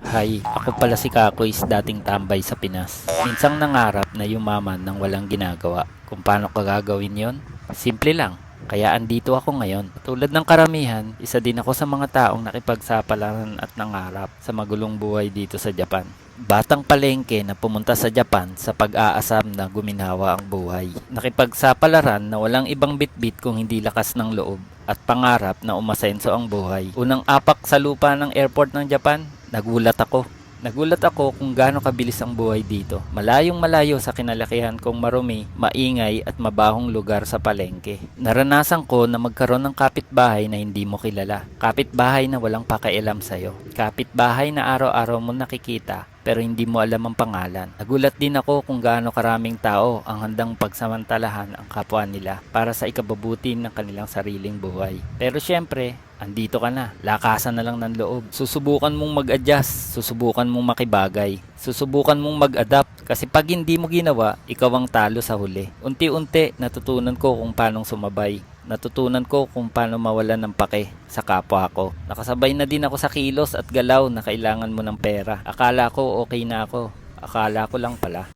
Hi, ako pala si Kakoys, dating tambay sa Pinas. Minsang nangarap na yumaman ng walang ginagawa. Kung paano ka gagawin yon? Simple lang. Kaya andito ako ngayon. Tulad ng karamihan, isa din ako sa mga taong nakipagsapalaran at nangarap sa magulong buhay dito sa Japan. Batang palengke na pumunta sa Japan sa pag-aasam na guminhawa ang buhay. Nakipagsapalaran na walang ibang bitbit kung hindi lakas ng loob at pangarap na umasenso ang buhay. Unang apak sa lupa ng airport ng Japan, nagulat ako. Nagulat ako kung gaano kabilis ang buhay dito. Malayong malayo sa kinalakihan kong marumi, maingay at mabahong lugar sa palengke. Naranasan ko na magkaroon ng kapitbahay na hindi mo kilala. Kapitbahay na walang pakialam sa'yo. Kapitbahay na araw-araw mo nakikita pero hindi mo alam ang pangalan. Nagulat din ako kung gaano karaming tao ang handang pagsamantalahan ang kapwa nila para sa ikabubuti ng kanilang sariling buhay. Pero syempre, andito ka na, lakasan na lang ng loob. Susubukan mong mag-adjust, susubukan mong makibagay, susubukan mong mag-adapt. Kasi pag hindi mo ginawa, ikaw ang talo sa huli. Unti-unti, natutunan ko kung paano sumabay. Natutunan ko kung paano mawalan ng pake sa kapwa ko. Nakasabay na din ako sa kilos at galaw na kailangan mo ng pera. Akala ko okay na ako. Akala ko lang pala.